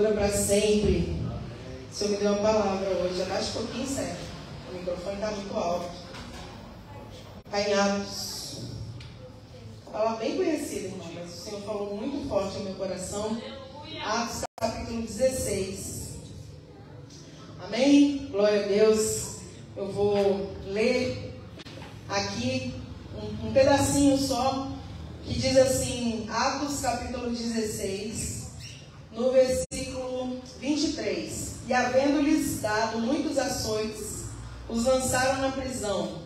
dura para sempre. O Senhor me deu uma palavra hoje, abaixa um pouquinho, certo? O microfone está muito alto. Está em Atos. Palavra bem conhecida, irmão, mas o Senhor falou muito forte no meu coração. Atos capítulo 16. Amém? Glória a Deus. Eu vou ler aqui um pedacinho só, que diz assim, Atos capítulo 16, no versículo 23. E havendo-lhes dado muitos açoites, os lançaram na prisão,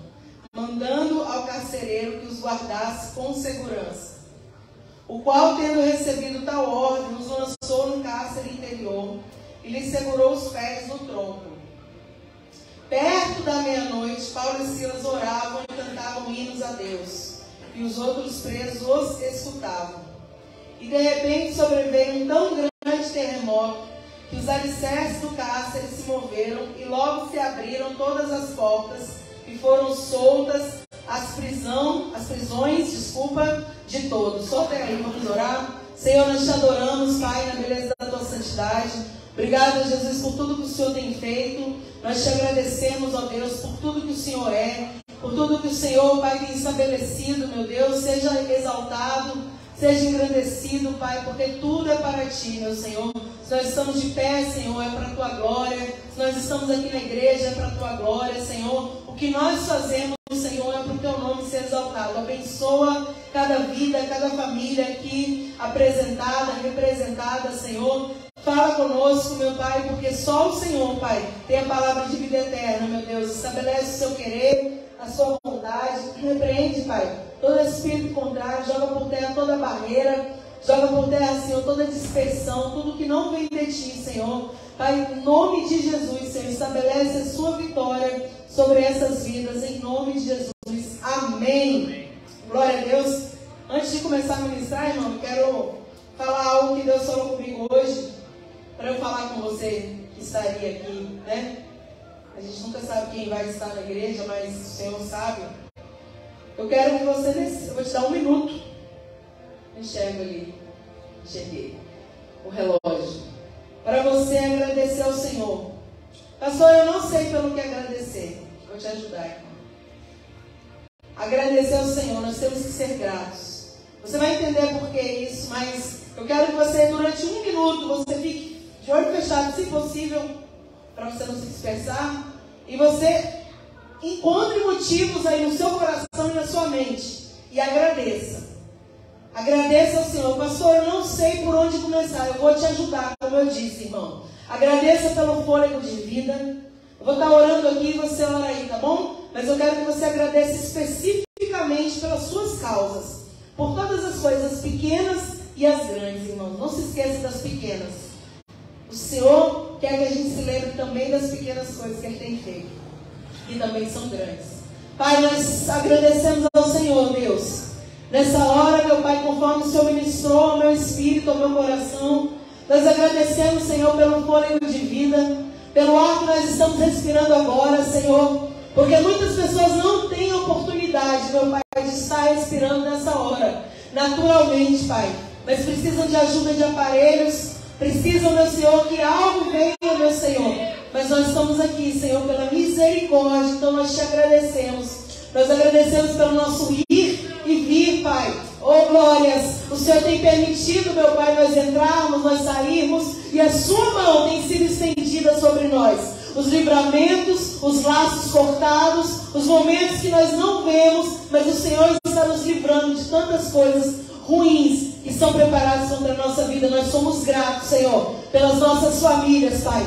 mandando ao carcereiro que os guardasse com segurança. O qual, tendo recebido tal ordem, os lançou no cárcere interior e lhes segurou os pés no tronco. Perto da meia-noite, Paulo e Silas oravam e cantavam hinos a Deus, e os outros presos os escutavam. E de repente sobreveio um tão grande terremoto que os alicerces do cárcere se moveram e logo se abriram todas as portas e foram soltas as prisões, de todos. Solta aí, vamos orar. Senhor, nós te adoramos, Pai, na beleza da tua santidade. Obrigado, Jesus, por tudo que o Senhor tem feito. Nós te agradecemos, ó Deus, por tudo que o Senhor é, por tudo que o Senhor, Pai, tem estabelecido, meu Deus. Seja exaltado, seja engrandecido, Pai, porque tudo é para ti, meu Senhor. Se nós estamos de pé, Senhor, é para a tua glória. Se nós estamos aqui na igreja, é para a tua glória, Senhor. O que nós fazemos, Senhor, é para o teu nome ser exaltado. Abençoa cada vida, cada família aqui apresentada, representada, Senhor. Fala conosco, meu Pai, porque só o Senhor, Pai, tem a palavra de vida eterna, meu Deus. Estabelece o seu querer, a sua vontade. Repreende, Pai, todo espírito contrário. Joga por terra toda barreira. Joga por terra, Senhor, toda dispersão. Tudo que não vem de ti, Senhor. Pai, em nome de Jesus, Senhor, estabelece a sua vitória sobre essas vidas. Em nome de Jesus. Amém. Amém. Glória a Deus. Antes de começar a ministrar, irmão, eu quero falar algo que Deus falou comigo hoje. Para eu falar com você que estaria aqui, né? A gente nunca sabe quem vai estar na igreja, mas o Senhor sabe. Eu quero que você, eu vou te dar 1 minuto. Enxerga ali, enxerguei o relógio. Para você agradecer ao Senhor. Pastor, eu não sei pelo que agradecer. Vou te ajudar, irmão. Agradecer ao Senhor, nós temos que ser gratos. Você vai entender por que isso, mas eu quero que você, durante 1 minuto, você fique de olho fechado, se possível, para você não se dispersar, e você encontre motivos aí no seu coração e na sua mente, e agradeça. Agradeça ao Senhor. Pastor, eu não sei por onde começar, eu vou te ajudar, como eu disse, irmão. Agradeça pelo fôlego de vida. Eu vou estar orando aqui e você ora aí, tá bom? Mas eu quero que você agradeça especificamente pelas suas causas, por todas as coisas pequenas e as grandes, irmão. Não se esqueça das pequenas. O Senhor quer que a gente se lembre também das pequenas coisas que Ele tem feito, que também são grandes. Pai, nós agradecemos ao Senhor, Deus. Nessa hora, meu Pai, conforme o Senhor ministrou ao meu espírito, ao meu coração, nós agradecemos, Senhor, pelo fôlego de vida, pelo ar que nós estamos respirando agora, Senhor, porque muitas pessoas não têm oportunidade, meu Pai, de estar respirando nessa hora, naturalmente, Pai, mas precisam de ajuda de aparelhos. Precisam, meu Senhor, que algo venha, meu Senhor. Mas nós estamos aqui, Senhor, pela misericórdia. Então nós te agradecemos. Nós agradecemos pelo nosso ir e vir, Pai. Oh, glórias. O Senhor tem permitido, meu Pai, nós entrarmos, nós sairmos. E a sua mão tem sido estendida sobre nós. Os livramentos, os laços cortados, os momentos que nós não vemos. Mas o Senhor está nos livrando de tantas coisas ruins que são preparados contra a nossa vida. Nós somos gratos, Senhor, pelas nossas famílias, Pai.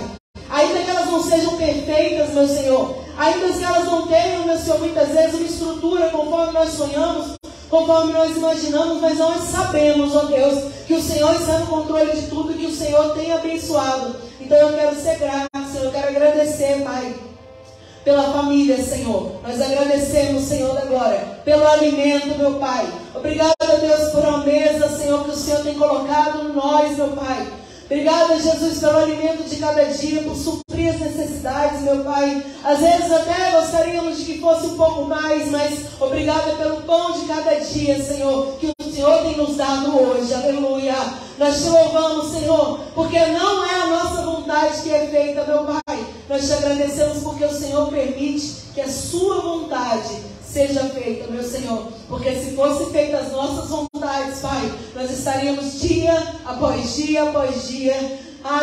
Ainda que elas não sejam perfeitas, meu Senhor, ainda que elas não tenham, meu Senhor, muitas vezes uma estrutura conforme nós sonhamos, conforme nós imaginamos, mas nós sabemos, ó Deus, que o Senhor está no controle de tudo, que o Senhor tem abençoado. Então eu quero ser grato, Senhor, eu quero agradecer, Pai, pela família, Senhor. Nós agradecemos, Senhor da glória, pelo alimento, meu Pai. Obrigado, Deus, por uma mesa, Senhor, que o Senhor tem colocado em nós, meu Pai. Obrigada, Jesus, pelo alimento de cada dia, por suprir as necessidades, meu Pai. Às vezes até gostaríamos de que fosse um pouco mais, mas obrigada pelo pão de cada dia, Senhor, que o Senhor tem nos dado hoje. Aleluia. Nós te louvamos, Senhor, porque não é a vontade que é feita, meu Pai. Nós te agradecemos porque o Senhor permite que a sua vontade seja feita, meu Senhor. Porque se fosse feita as nossas vontades, Pai, nós estaríamos dia após dia após dia,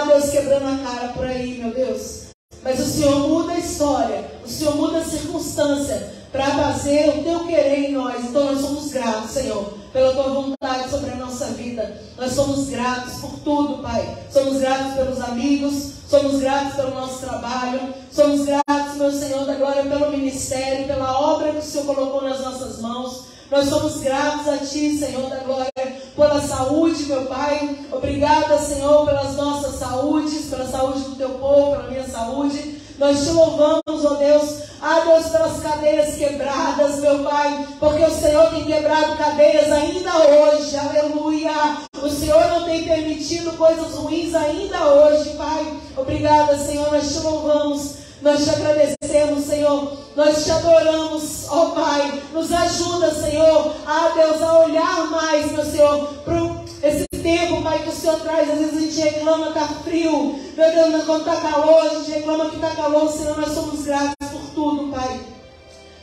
Deus, quebrando a cara por aí, meu Deus. Mas o Senhor muda a história, o Senhor muda a circunstância para fazer o teu querer em nós. Então nós somos gratos, Senhor, pela tua vontade sobre a nossa vida. Nós somos gratos por tudo, Pai. Somos gratos pelos amigos, somos gratos pelo nosso trabalho, somos gratos, meu Senhor da glória, pelo ministério, pela obra que o Senhor colocou nas nossas mãos. Nós somos gratos a Ti, Senhor da glória, pela saúde, meu Pai. Obrigada, Senhor, pelas nossas saúdes, pela saúde do Teu povo, pela minha saúde. Nós Te louvamos, ó Deus, Deus, pelas cadeias quebradas, meu Pai, porque o Senhor tem quebrado cadeias ainda hoje, aleluia. O Senhor não tem permitido coisas ruins ainda hoje, Pai. Obrigada, Senhor, nós Te louvamos. Nós Te agradecemos, Senhor. Nós Te adoramos, ó Pai. Nos ajuda, Senhor, Deus, a olhar mais, meu Senhor, para esse tempo, Pai, que o Senhor traz. Às vezes a gente reclama que está frio. Meu Deus, quando está calor, a gente reclama que está calor. Senhor, nós somos gratos por tudo, Pai.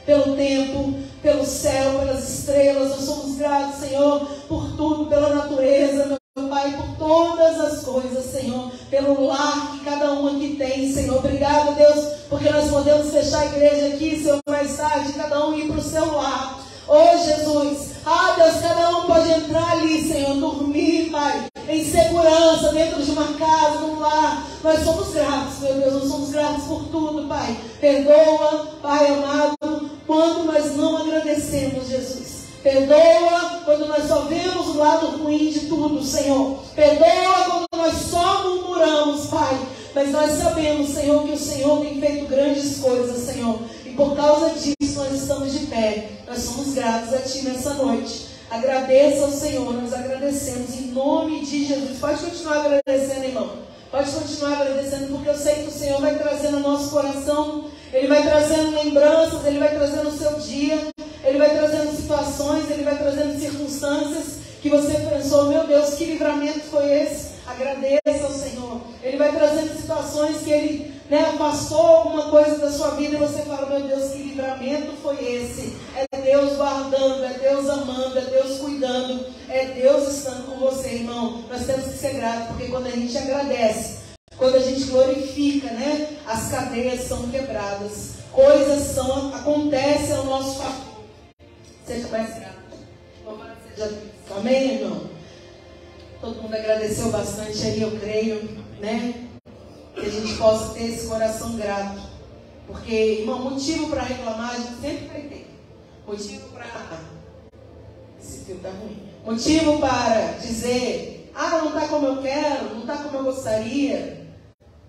Pelo tempo, pelo céu, pelas estrelas. Nós somos gratos, Senhor, por tudo, pela natureza, meu Pai, por todas as coisas, Senhor, pelo lar que cada um aqui tem, Senhor. Obrigado, Deus, porque nós podemos fechar a igreja aqui, Senhor, mais tarde, cada um ir para o seu lar. Oh, Jesus, Deus, cada um pode entrar ali, Senhor, dormir, Pai, em segurança, dentro de uma casa, num lar. Nós somos gratos, meu Deus, nós somos gratos por tudo, Pai. Perdoa, Pai amado, quando nós não agradecemos, Jesus. Perdoa quando nós só vemos o lado ruim de tudo, Senhor. Perdoa quando nós só murmuramos, Pai. Mas nós sabemos, Senhor, que o Senhor tem feito grandes coisas, Senhor. E por causa disso nós estamos de pé. Nós somos gratos a Ti nessa noite. Agradeça ao Senhor, nós agradecemos em nome de Jesus. Pode continuar agradecendo, irmão. Pode continuar agradecendo, porque eu sei que o Senhor vai trazendo no nosso coração. Ele vai trazendo lembranças, Ele vai trazendo o seu dia. Ele vai trazendo situações, Ele vai trazendo circunstâncias que você pensou, meu Deus, que livramento foi esse? Agradeça ao Senhor. Ele vai trazendo situações que Ele afastou alguma coisa da sua vida e você fala, meu Deus, que livramento foi esse? É Deus guardando, é Deus amando, é Deus cuidando, é Deus estando com você, irmão. Nós temos que ser gratos, porque quando a gente agradece, quando a gente glorifica, as cadeias são quebradas, coisas acontecem ao nosso favor. Seja mais grato. Amém, irmão? Todo mundo agradeceu bastante aí, eu creio, que a gente possa ter esse coração grato. Porque, irmão, motivo para reclamar a gente sempre vai ter. Motivo para... Esse fio tá ruim. Motivo para dizer, não está como eu quero, não está como eu gostaria,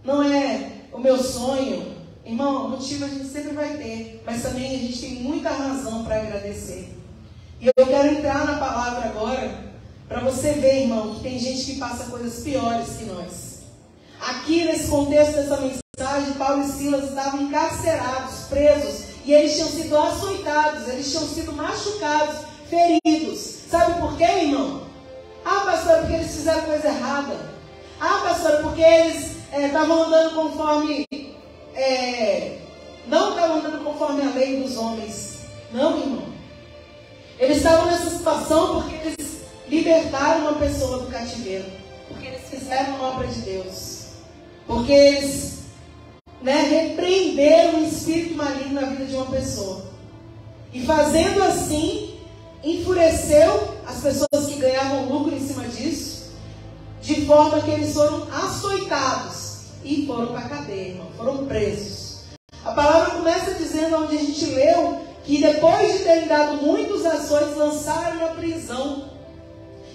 não é o meu sonho. Irmão, motivo a gente sempre vai ter, mas também a gente tem muita razão para agradecer. E eu quero entrar na palavra agora, para você ver, irmão, que tem gente que passa coisas piores que nós. Aqui nesse contexto dessa mensagem, Paulo e Silas estavam encarcerados, presos, e eles tinham sido açoitados, eles tinham sido machucados, feridos. Sabe por quê, irmão? Pastor, porque eles fizeram coisa errada. Pastor, porque eles estavam andando conforme... não estavam andando conforme a lei dos homens. Não, irmão. Eles estavam nessa situação porque eles libertaram uma pessoa do cativeiro. Porque eles fizeram a obra de Deus. Porque eles repreenderam um espírito maligno na vida de uma pessoa. E fazendo assim, enfureceu as pessoas que ganhavam lucro em cima disso, de forma que eles foram açoitados e foram para a cadeia, irmão, foram presos. A palavra começa dizendo, onde a gente leu, que depois de terem dado muitos açoites, lançaram na prisão.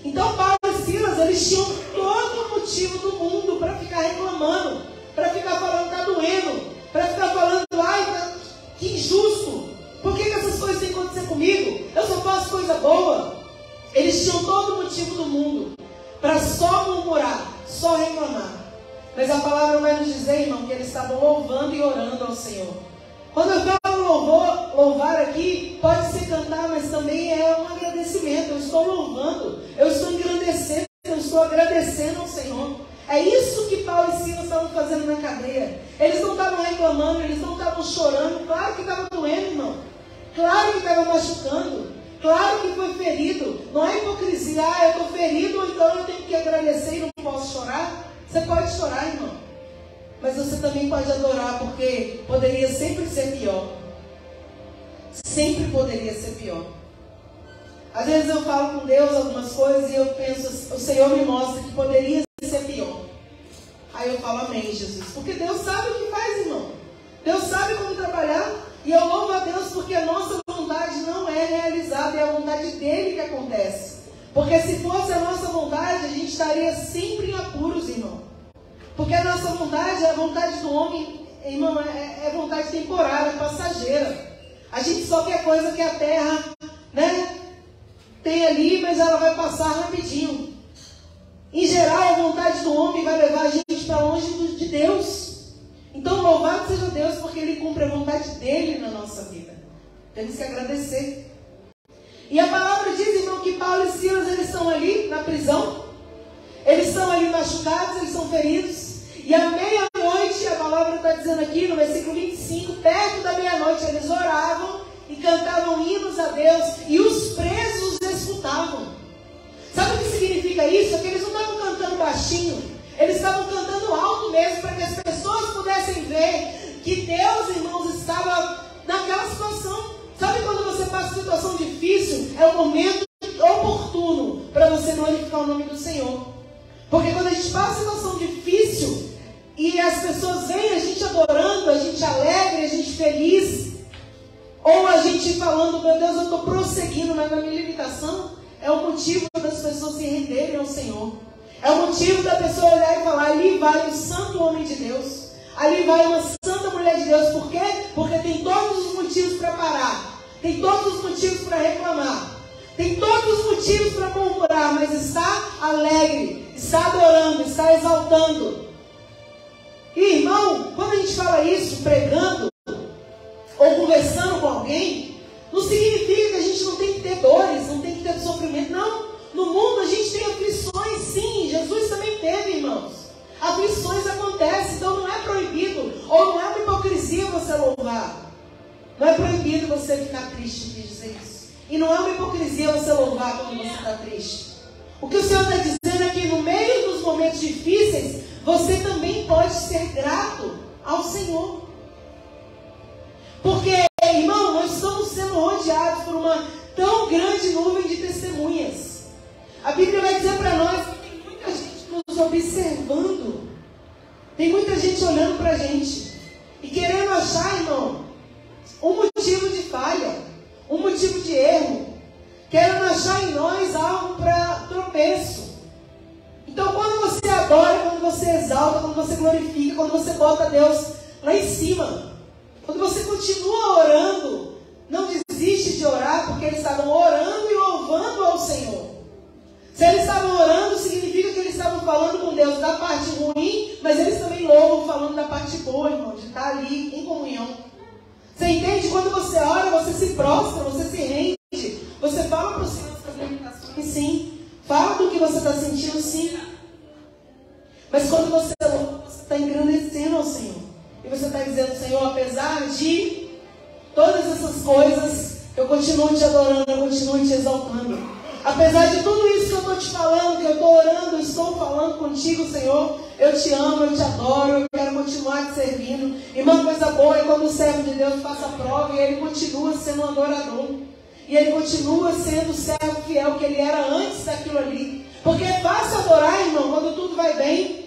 Então Paulo e Silas, eles tinham todo o motivo do mundo para ficar reclamando, para ficar falando que está doendo, para ficar falando, que injusto, por que essas coisas têm que acontecer comigo? Eu só faço coisa boa. Eles tinham todo o motivo do mundo para só murmurar, só reclamar. Mas a palavra vai nos dizer, irmão, que eles estavam louvando e orando ao Senhor. Quando eu falo louvar aqui, pode ser cantar, mas também é um agradecimento. Eu estou louvando, eu estou engrandecendo, eu estou agradecendo ao Senhor. É isso que Paulo e e Silas estavam fazendo na cadeia. Eles não estavam reclamando, eles não estavam chorando. Claro que estava doendo, irmão. Claro que estava machucando. Claro que foi ferido. Não é hipocrisia. Eu estou ferido, então eu tenho que agradecer e não posso chorar. Você pode chorar, irmão. Mas você também pode adorar, porque poderia sempre ser pior. Sempre poderia ser pior. Às vezes eu falo com Deus algumas coisas e eu penso, o Senhor me mostra que poderia ser pior. Aí eu falo, amém, Jesus. Porque Deus sabe o que faz, irmão. Deus sabe como trabalhar. E eu louvo a Deus porque a nossa vontade não é realizada, é a vontade dele que acontece. Porque se fosse a nossa vontade, a gente estaria sempre em apuros, irmão. Porque a nossa vontade, a vontade do homem, irmão, é vontade temporária, passageira. A gente só quer coisa que a terra, né, tem ali, mas ela vai passar rapidinho. Em geral, a vontade do homem vai levar a gente para longe de Deus. Então, louvado seja Deus, porque Ele cumpre a vontade dEle na nossa vida. Temos que agradecer. E a palavra diz, irmão, que Paulo e Silas, eles estão ali na prisão. Eles estão ali machucados, eles são feridos. E à meia-noite, a palavra está dizendo aqui no versículo 25, perto da meia-noite, eles oravam e cantavam hinos a Deus. E os presos escutavam. Sabe o que significa isso? É que eles não estavam cantando baixinho. Eles estavam cantando alto mesmo, para que as pessoas pudessem ver que Deus, irmãos, estava naquela situação. Sabe quando você passa uma situação difícil? É o momento oportuno para você glorificar o nome do Senhor. Porque quando a gente passa uma situação difícil e as pessoas veem a gente adorando, a gente alegre, a gente feliz, ou a gente falando, meu Deus, eu estou prosseguindo na minha limitação, é o motivo das pessoas se renderem ao Senhor. É o motivo da pessoa olhar e falar, ali vai o santo homem de Deus. Ali vai uma santa mulher de Deus. Por quê? Porque tem todos os motivos para parar. Tem todos os motivos para reclamar. Tem todos os motivos para murmurar, mas está alegre, está adorando, está exaltando. E, irmão, quando a gente fala isso, pregando ou conversando com alguém, não significa que a gente não tem que ter dores, não tem que ter sofrimento. Não. No mundo a gente tem aflições, sim. Jesus também teve, irmãos. Aflições acontecem, então não é proibido, ou não é uma hipocrisia você louvar. Não é proibido você ficar triste de dizer isso. E não é uma hipocrisia você louvar quando você está triste. O que o Senhor está dizendo é que no meio dos momentos difíceis, você também pode ser grato ao Senhor. Porque, irmão, nós estamos sendo rodeados por uma tão grande nuvem de testemunhas. A Bíblia vai dizer para nós que tem muita gente nos observando. Tem muita gente olhando para a gente. E querendo achar, irmão, um motivo de falha, um motivo de erro. Querendo achar em nós algo para tropeço. Então, quando você adora, quando você exalta, quando você glorifica, quando você bota Deus lá em cima, quando você continua orando, não desiste de orar, porque eles estavam orando e louvando ao Senhor. Se eles estavam orando, significa que eles estavam falando com Deus da parte ruim, mas eles também louvam falando da parte boa, irmão, de estar ali em comunhão. Você entende? Quando você ora, você se prostra, você se rende, você fala para o Senhor as suas limitações, sim. Fala do que você está sentindo, sim. Mas quando você louva, você está engrandecendo ao Senhor. E você está dizendo, Senhor, apesar de todas essas coisas, eu continuo te adorando, eu continuo te exaltando. Apesar de tudo isso que eu estou te falando, que eu estou orando, eu estou falando contigo, Senhor, eu te amo, eu te adoro, eu quero continuar te servindo. Irmã, coisa boa é quando o servo de Deus passa a prova e ele continua sendo um adorador. E ele continua sendo o servo fiel que ele era antes daquilo ali. Porque é fácil adorar, irmão, quando tudo vai bem.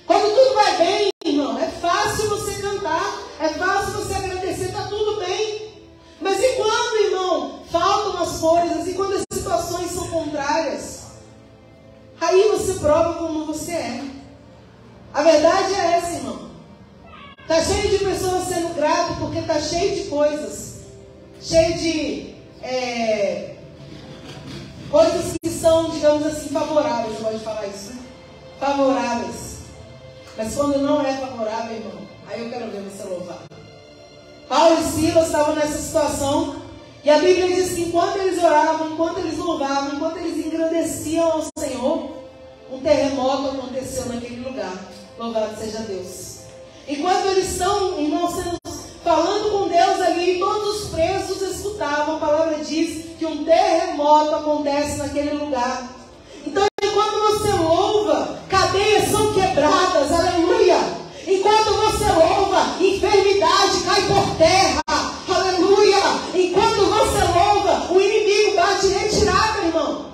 Quando tudo vai bem, irmão, é fácil você cantar, é fácil você agradecer, está tudo bem. Mas e quando, irmão, faltam as coisas, e quando as situações são contrárias? Aí você prova como você é. A verdade é essa, irmão. Está cheio de pessoas sendo gratas porque está cheio de coisas. Cheio de coisas que são, digamos assim, favoráveis. Eu gosto de falar isso, né? Favoráveis. Mas quando não é favorável, irmão, aí eu quero ver você louvar. Paulo e Silas estavam nessa situação. E a Bíblia diz que enquanto eles oravam, enquanto eles louvavam, enquanto eles engrandeciam ao Senhor, um terremoto aconteceu naquele lugar. Louvado seja Deus. Enquanto eles estão, irmãos, falando com Deus ali, todos os presos escutavam. A palavra diz que um terremoto acontece naquele lugar. Então, enquanto você louva, cadeias são quebradas, aleluia. Enquanto você louva, enfermidade cai por terra, aleluia. Enquanto você louva, o inimigo bate em retirada, irmão.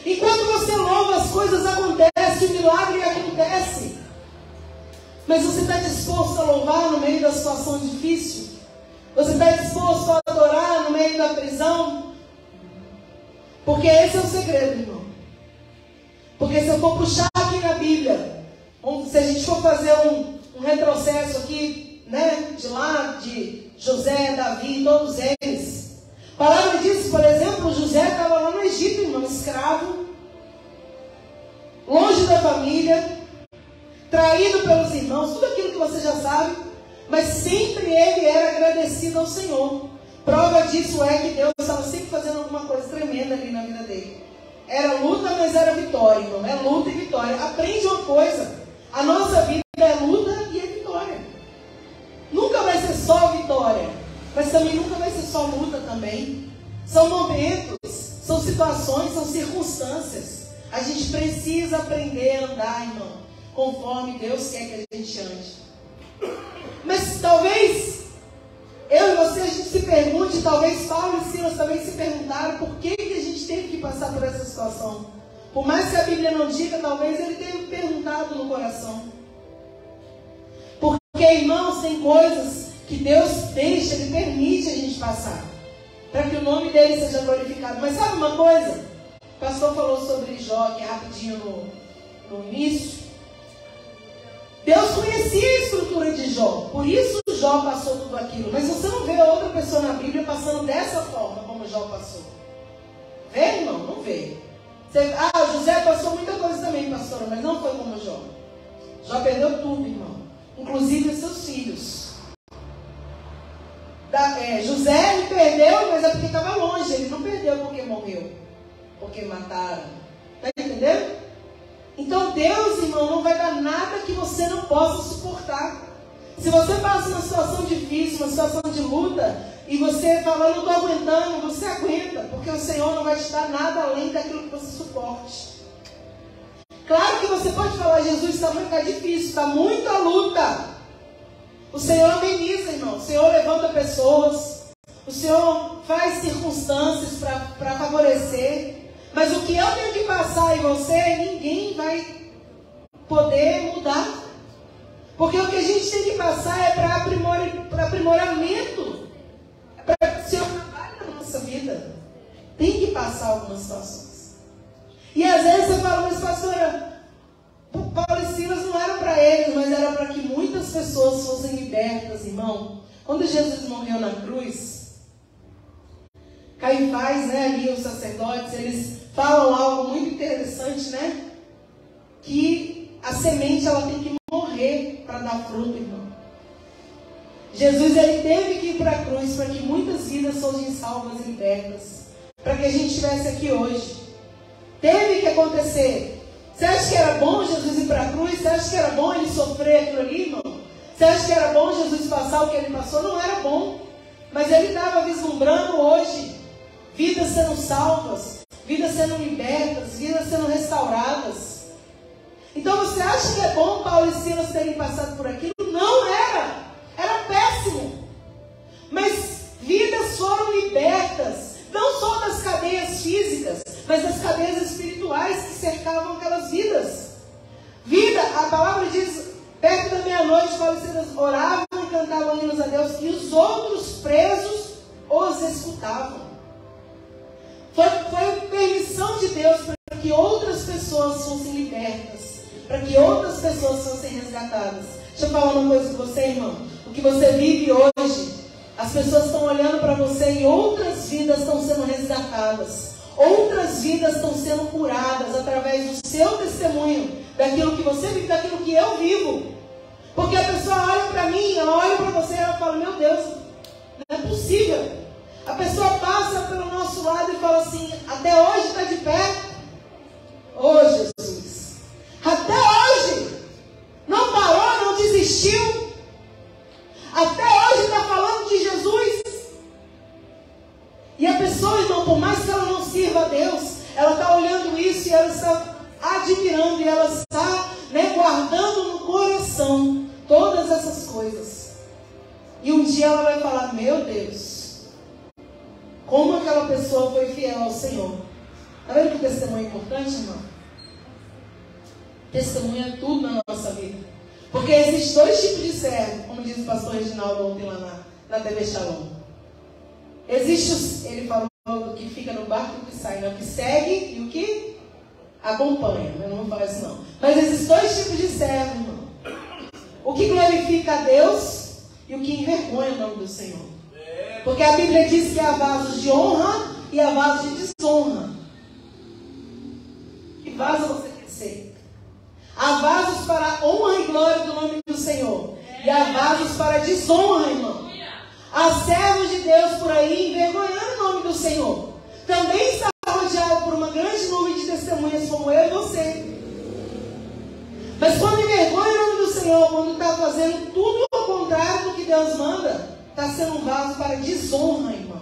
Enquanto você louva, as coisas acontecem, o milagre acontece. Mas você está disposto a louvar no meio da situação difícil? Você está disposto a adorar no meio da prisão? Porque esse é o segredo, irmão. Porque se eu for puxar aqui na Bíblia, se a gente for fazer um retrocesso aqui, né, de lá, de José, Davi, todos eles. A palavra diz, por exemplo, José estava lá no Egito, irmão, escravo, longe da família, traído pelos irmãos, tudo aquilo que você já sabe, mas sempre ele era agradecido ao Senhor. Prova disso é que Deus estava sempre fazendo alguma coisa tremenda ali na vida dele. Era luta, mas era vitória, irmão. É luta e vitória. Aprende uma coisa: a nossa vida é luta e é vitória. Nunca vai ser só vitória, mas também nunca vai ser só luta também. São momentos, são situações, são circunstâncias. A gente precisa aprender a andar, irmão, conforme Deus quer que a gente ande. Mas talvez eu e você, a gente se pergunte, talvez Paulo e Silas também se perguntaram por que a gente teve que passar por essa situação. Por mais que a Bíblia não diga, talvez ele tenha perguntado no coração. Porque, irmãos, tem coisas que Deus deixa, Ele permite a gente passar, para que o nome dele seja glorificado. Mas sabe uma coisa? O pastor falou sobre Jó aqui rapidinho no início. Deus conhecia a estrutura de Jó, por isso Jó passou tudo aquilo. Mas você não vê outra pessoa na Bíblia passando dessa forma como Jó passou. Vê, irmão? Não vê. José passou muita coisa também, pastora, mas não foi como Jó. Jó perdeu tudo, irmão, inclusive os seus filhos. José ele perdeu, mas é porque estava longe. Ele não perdeu porque morreu, porque mataram. Está entendendo? Então Deus, irmão, não vai dar nada que você não possa suportar. Se você passa uma situação difícil, uma situação de luta, e você fala, não estou aguentando, você aguenta, porque o Senhor não vai te dar nada além daquilo que você suporte. Claro que você pode falar, Jesus, está difícil, está muita luta. O Senhor ameniza, irmão. O Senhor levanta pessoas, o Senhor faz circunstâncias para favorecer. Mas o que eu tenho que passar em você, ninguém vai poder mudar. Porque o que a gente tem que passar é para aprimoramento. É para ser um trabalho na nossa vida. Tem que passar algumas situações. E às vezes você fala, mas pastora, Paulo e Silas não eram para eles, mas era para que muitas pessoas fossem libertas, irmão. Quando Jesus morreu na cruz, Caifás, né, ali os sacerdotes, eles falam algo muito interessante, né? Que a semente, ela tem que morrer para dar fruto, irmão. Jesus, ele teve que ir para a cruz para que muitas vidas fossem salvas e libertas. Para que a gente estivesse aqui hoje. Teve que acontecer. Você acha que era bom Jesus ir para a cruz? Você acha que era bom ele sofrer aquilo ali, irmão? Você acha que era bom Jesus passar o que ele passou? Não era bom. Mas ele estava vislumbrando hoje vidas sendo salvas, vidas sendo libertas, vidas sendo restauradas. Então você acha que é bom Paulo e Silas terem passado por aquilo? Não era. Era péssimo. Mas vidas foram libertas, não só das cadeias físicas, mas das cadeias espirituais que cercavam aquelas vidas. Vida, a palavra diz, perto da meia-noite, Paulo e Silas oravam e cantavam hinos a Deus, e os outros presos os escutavam. Foi permissão de Deus para que outras pessoas fossem libertas, para que outras pessoas fossem resgatadas. Deixa eu falar uma coisa com você, irmão. O que você vive hoje, as pessoas estão olhando para você e outras vidas estão sendo resgatadas. Outras vidas estão sendo curadas através do seu testemunho, daquilo que você vive, daquilo que eu vivo. Porque a pessoa olha para mim, ela olha para você e ela fala, meu Deus, não é possível. A pessoa passa pelo nosso lado e fala assim, até hoje está de pé? Ô Jesus, até hoje não não, por mais que ela não sirva a Deus, ela está olhando isso e ela está admirando e ela está, guardando no coração todas essas coisas. E um dia ela vai falar: meu Deus, como aquela pessoa foi fiel ao Senhor. Está vendo que o testemunho é importante, irmão? Testemunho é tudo na nossa vida. Porque existem dois tipos de servo, como diz o pastor Reginaldo ontem lá na TV Shalom. Existe, ele falou do que fica no barco e o que sai, né? O que segue e o que acompanha. Eu não vou falar isso não. Mas existem dois tipos de servo, irmão. O que glorifica a Deus e o que envergonha o nome do Senhor. Porque a Bíblia diz que há vasos de honra e há vasos de desonra. Que vaso você quer ser? Há vasos para a honra e glória do nome do Senhor. E há vasos para a desonra, irmão. Há servos de Deus por aí envergonhando o nome do Senhor. Também está rodeado por uma grande nuvem de testemunhas como eu e você. Mas quando envergonha o nome do Senhor, quando está fazendo tudo ao contrário do que Deus manda, está sendo um vaso para desonra, irmão.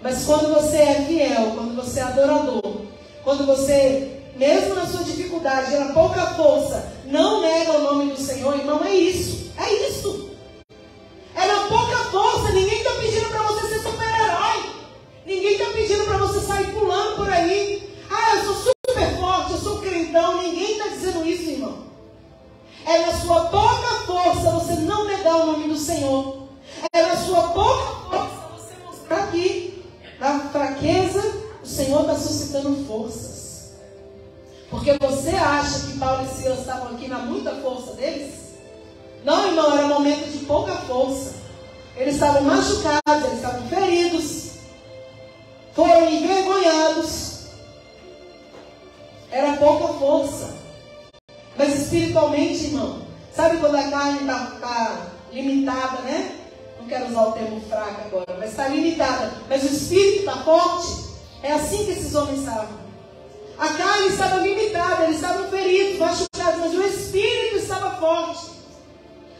Mas quando você é fiel, quando você é adorador, quando você, mesmo na sua dificuldade, na pouca força, não nega o nome do Senhor, irmão, é isso. É isso. É na pouca força. Ninguém está pedindo para você ser super-herói. Ninguém está pedindo para você sair pulando por aí. Ah, eu sou super forte, eu sou crentão. Ninguém está dizendo isso, irmão. É na sua pouca força você não negar o nome do Senhor. É na sua pouca força você mostrar que na fraqueza o Senhor está suscitando forças. Porque você acha que Paulo e Silas estavam aqui na muita força deles? Não, irmão, era um momento de pouca força. Eles estavam machucados, eles estavam feridos, foram envergonhados. Era pouca força. Mas espiritualmente, irmão, sabe quando a carne está limitada, né? Não quero usar o termo fraco agora, mas está limitada. Mas o espírito está forte. É assim que esses homens estavam. A carne estava limitada, eles estavam feridos, machucados, mas o espírito estava forte.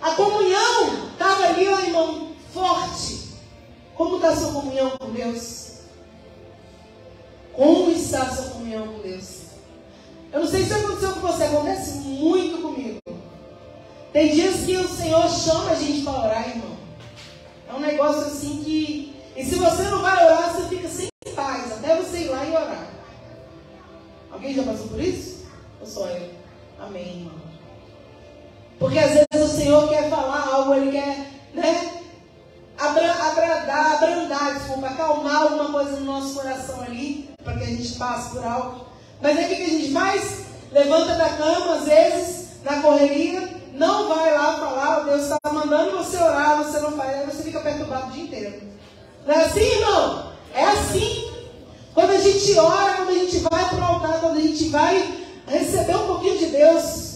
A comunhão estava ali, ó, irmão, forte. Como está a sua comunhão com Deus? Como está a sua comunhão com Deus? Eu não sei se aconteceu com você, acontece muito comigo. Tem dias que o Senhor chama a gente para orar, irmão. É um negócio assim que... E se você não vai orar, você fica sem paz, até você ir lá e orar. Alguém já passou por isso? Ou só eu? Amém, irmão. Porque às vezes o Senhor quer falar algo, Ele quer, acalmar alguma coisa no nosso coração ali, para que a gente passe por algo. Mas aí o que a gente faz? Levanta da cama, às vezes, na correria, não vai lá falar, Deus está mandando você orar, você não faz, aí você fica perturbado o dia inteiro. Não é assim, irmão? É assim. Quando a gente ora, quando a gente vai para o altar, quando a gente vai receber um pouquinho de Deus,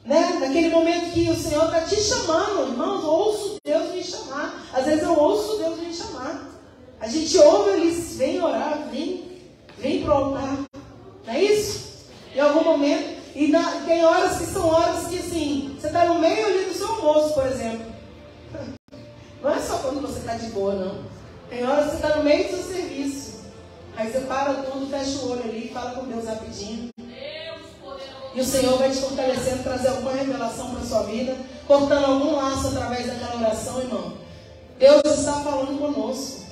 naquele momento que o Senhor está te chamando, irmãos, ouço Deus me chamar. Às vezes eu ouço Deus me chamar. A gente ouve, eles vem orar, vem para o altar. Não é isso? Em algum momento. E tem horas que são horas que, assim, você está no meio ali do seu almoço, por exemplo. Não é só quando você está de boa, não. Tem horas que você está no meio do seu serviço. Aí você para tudo, fecha o olho ali e fala com Deus rapidinho. E o Senhor vai te fortalecendo, trazer alguma revelação para a sua vida, cortando algum laço através daquela oração, irmão. Deus está falando conosco.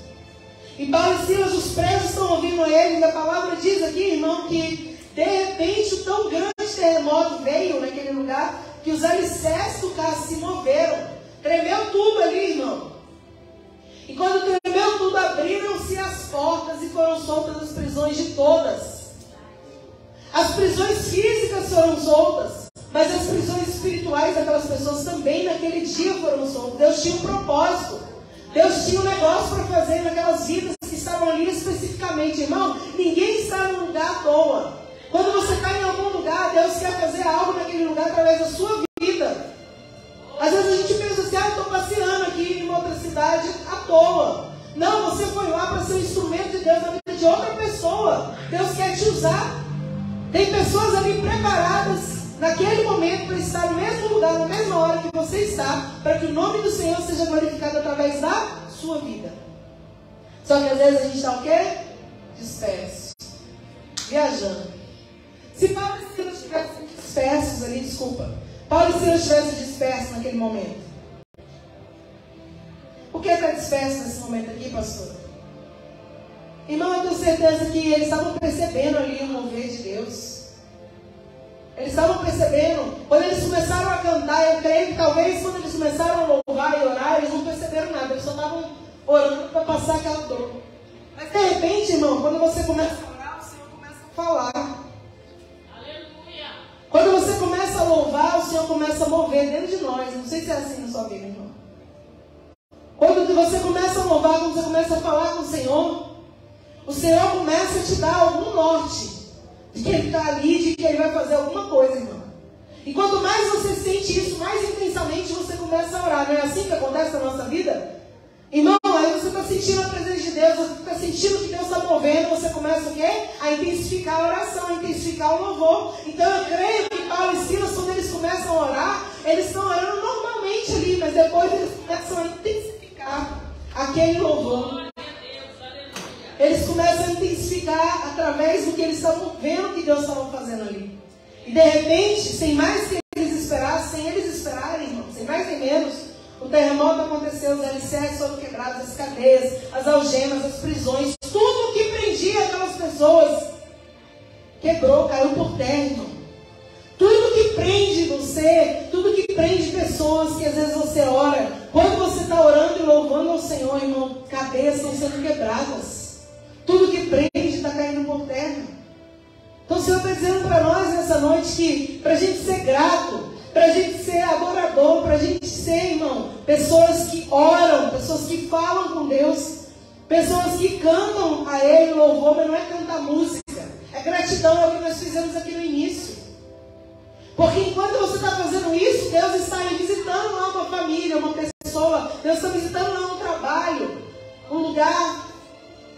E Paulo e Silas, os presos estão ouvindo ele, e a palavra diz aqui, irmão, que de repente um tão grande terremoto veio naquele lugar, que os alicerces do carro se moveram. Tremeu tudo ali, irmão. E quando tremeu tudo, abriram-se as portas e foram soltas as prisões de todas. As prisões físicas foram soltas, mas as prisões espirituais daquelas pessoas também naquele dia foram soltas. Deus tinha um propósito. Deus tinha um negócio para fazer naquelas vidas que estavam ali especificamente. Irmão, ninguém está num lugar à toa. Quando você está em algum lugar, Deus quer fazer algo naquele lugar através da sua vida. Às vezes a gente pensa assim, eu estou passeando aqui em uma outra cidade à toa. Não, você foi lá para ser um instrumento de Deus na vida de outra pessoa. Deus quer te usar. Tem pessoas ali preparadas naquele momento para estar no mesmo lugar, na mesma hora que você está, para que o nome do Senhor seja glorificado através da sua vida. Só que às vezes a gente está o quê? Disperso. Viajando. Se Paulo e Silas estivessem dispersos ali, Paulo e Silas estivessem dispersos naquele momento. Por que está disperso nesse momento aqui, pastor? Irmão, eu tenho certeza que eles estavam percebendo ali o mover de Deus. Eles estavam percebendo, quando eles começaram a cantar, eu creio que talvez quando eles começaram a louvar e orar, eles não perceberam nada, eles só estavam orando para passar aquela dor. Mas de repente, irmão, quando você começa a orar, o Senhor começa a falar. Aleluia! Quando você começa a louvar, o Senhor começa a mover dentro de nós. Não sei se é assim na sua vida, irmão. Quando você começa a louvar, quando você começa a falar com o Senhor começa a te dar algum norte de que Ele está ali, de que Ele vai fazer alguma coisa, irmão. E quanto mais você sente isso, mais intensamente você começa a orar. Não é assim que acontece na nossa vida? Irmão, aí você está sentindo a presença de Deus, você está sentindo que Deus está movendo, você começa o quê? A intensificar a oração, a intensificar o louvor. Então eu creio que Paulo e Silas, quando eles começam a orar, eles estão orando normalmente ali, mas depois eles começam a intensificar aquele louvor. Eles começam a intensificar através do que eles estavam vendo que Deus estava fazendo ali. E de repente, sem mais que eles esperassem, sem eles esperarem, irmão, sem mais nem menos, o terremoto aconteceu, os alicerces foram quebrados, as cadeias, as algemas, as prisões, tudo que prendia aquelas pessoas quebrou, caiu por terra, irmão. Tudo que prende você, tudo que prende pessoas que às vezes você ora, quando você está orando e louvando ao Senhor, irmão, cadeias estão sendo quebradas. Tudo que prende está caindo por terra. Então o Senhor está dizendo para nós nessa noite que para a gente ser grato, para a gente ser adorador, para a gente ser, irmão, pessoas que oram, pessoas que falam com Deus, pessoas que cantam a Ele louvor, mas não é cantar música, é gratidão, é o que nós fizemos aqui no início. Porque enquanto você está fazendo isso, Deus está aí visitando lá uma família, uma pessoa, Deus está visitando lá um trabalho, um lugar.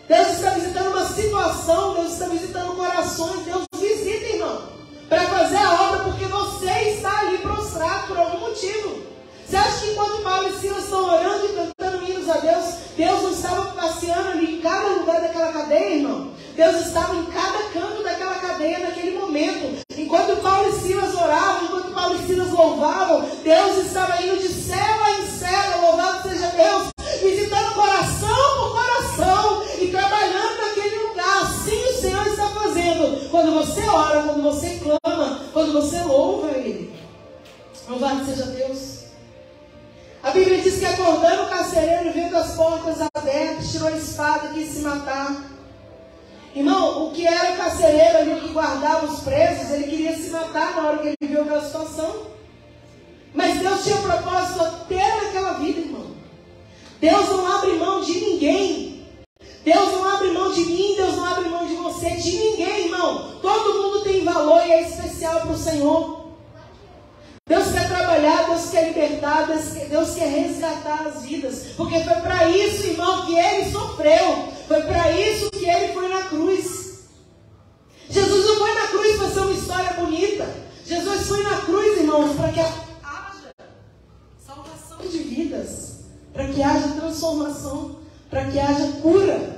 Deus está visitando uma situação, Deus está visitando corações, Deus visita, irmão, para fazer a obra, porque você está ali prostrado por algum motivo. Você acha que enquanto Paulo e Silas estão orando e cantando hinos a Deus, Deus não estava passeando ali em cada lugar daquela cadeia, irmão? Deus estava em cada canto daquela cadeia naquele momento. Enquanto Paulo e Silas oravam, enquanto Paulo e Silas louvavam, Deus estava indo de cela em cela, louvado seja Deus, visitando coração por coração e trabalhando naquele lugar. Assim o Senhor está fazendo. Quando você ora, quando você clama, quando você louva Ele. Louvado seja Deus. A Bíblia diz que acordando o carcereiro, vendo as portas abertas, tirou a espada e quis se matar. Irmão, o que era o carcereiro ali que guardava os presos, ele queria se matar na hora que ele viu aquela situação. Mas Deus tinha propósito até naquela vida, irmão. Deus não abre mão de ninguém. Deus não abre mão de mim, Deus não abre mão de você, de ninguém, irmão. Todo mundo tem valor e é especial para o Senhor. Deus quer trabalhar, Deus quer libertar, Deus quer resgatar as vidas. Porque foi para isso, irmão, que Ele sofreu. Foi para isso que Ele foi na cruz. Jesus não foi na cruz para ser uma história bonita. Jesus foi na cruz, irmãos, para que haja salvação de vidas. Para que haja transformação. Para que haja cura.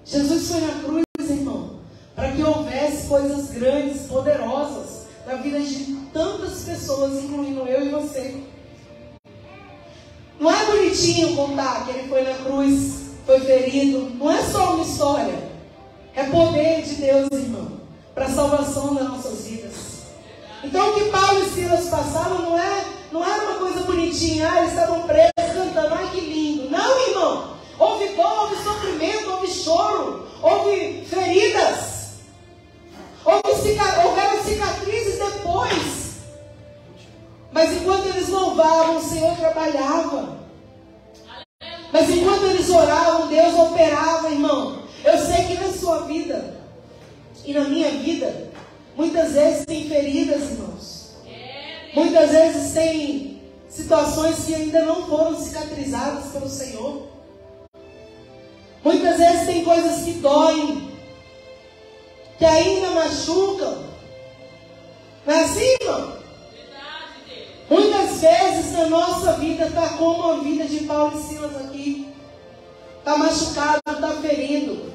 Jesus foi na cruz, irmão, para que houvesse coisas grandes, poderosas na vida de tantas pessoas, incluindo eu e você. Não é bonitinho contar que Ele foi na cruz, foi ferido. Não é só uma história. É poder de Deus, irmão, para a salvação das nossas vidas. Então o que Paulo e Silas passavam não era uma coisa bonitinha. Eles estavam presos cantando, ai que lindo. Não, irmão. Houve dor, houve sofrimento, houve choro, houve feridas. Houveram cicatrizes depois. Mas enquanto eles louvavam, o Senhor trabalhava. Mas enquanto eles oravam, Deus operava, irmão. Eu sei que na sua vida e na minha vida, muitas vezes tem feridas, irmãos. Muitas vezes tem situações que ainda não foram cicatrizadas pelo Senhor. Muitas vezes tem coisas que doem, que ainda machucam. Não é assim, irmão? Muitas vezes na nossa vida está como a vida de Paulo e Silas aqui. está machucado, está ferido.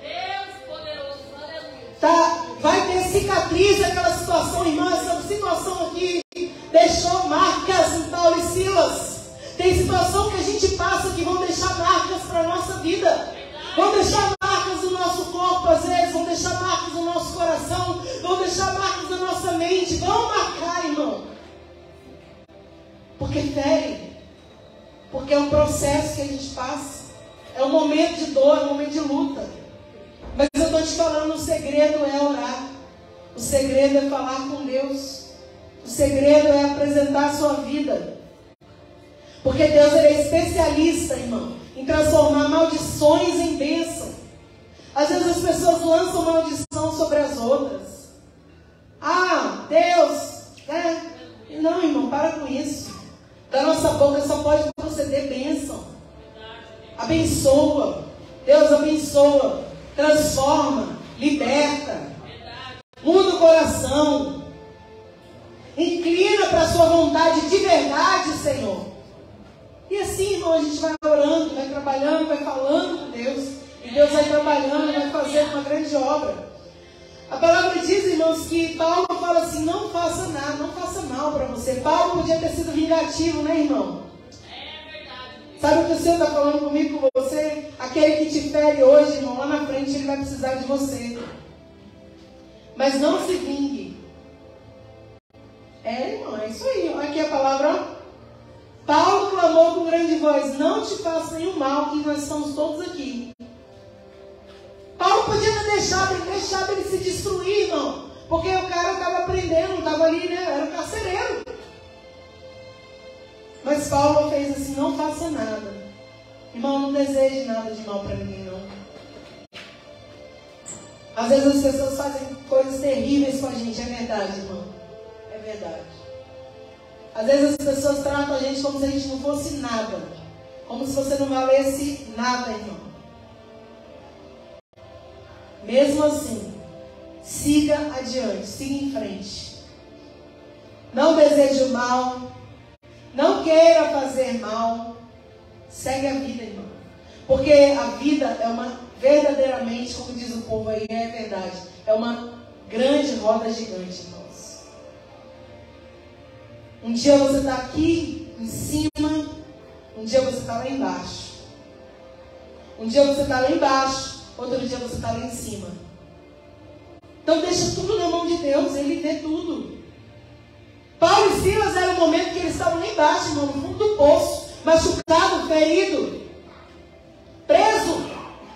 Deus poderoso, aleluia. Vai ter cicatriz aquela situação, irmã. Essa situação aqui deixou marcas em Paulo e Silas. Tem situação que a gente passa que vão deixar marcas para a nossa vida. Vão deixar marcas no nosso corpo, às vezes. Vão deixar marcas no nosso coração. Vão deixar marcas na nossa mente. Vão marcar, irmão. Porque fere. Porque é um processo que a gente passa. É um momento de dor, é um momento de luta. Mas eu estou te falando, o segredo é orar. O segredo é falar com Deus. O segredo é apresentar a sua vida. Porque Deus ele é especialista, irmão, em transformar maldições em bênção. Às vezes as pessoas lançam maldição sobre as outras. Ah, Deus, né? Não, irmão, para com isso. Da nossa boca só pode proceder bênção. Abençoa. Deus abençoa. Transforma. Liberta. Muda o coração. Inclina para a sua vontade de verdade, Senhor. E assim, irmão, a gente vai orando, vai trabalhando, vai falando com Deus. E Deus vai trabalhando, vai fazendo uma grande obra. A palavra diz, irmãos, que Paulo fala assim, não faça nada, não faça mal para você. Paulo podia ter sido vingativo, né, irmão? É verdade. Sabe o que o Senhor está falando comigo, com você? Aquele que te fere hoje, irmão, lá na frente ele vai precisar de você. Mas não se vingue. Irmão, é isso aí. Olha aqui a palavra, ó. Paulo clamou com grande voz, não te faça nenhum mal, que nós estamos todos aqui. Paulo podia ter deixado ele se destruir, irmão. Porque o cara estava aprendendo, estava ali, né? Era um carcereiro. Mas Paulo fez assim, não faça nada. Irmão, não deseje nada de mal para ninguém, não. Às vezes as pessoas fazem coisas terríveis com a gente, é verdade, irmão. É verdade. Às vezes as pessoas tratam a gente como se a gente não fosse nada. Como se você não valesse nada, irmão. Mesmo assim, siga adiante, siga em frente. Não deseje o mal. Não queira fazer mal. Segue a vida, irmão. Porque a vida é uma, verdadeiramente, como diz o povo aí, é verdade. É uma grande roda gigante, irmãos. Um dia você está aqui em cima, um dia você está lá embaixo. Um dia você está lá embaixo, outro dia você está lá em cima. Então deixa tudo na mão de Deus, Ele vê tudo. Paulo e Silas era o momento que eles estavam lá embaixo, irmão, no fundo do poço, machucado, ferido, preso.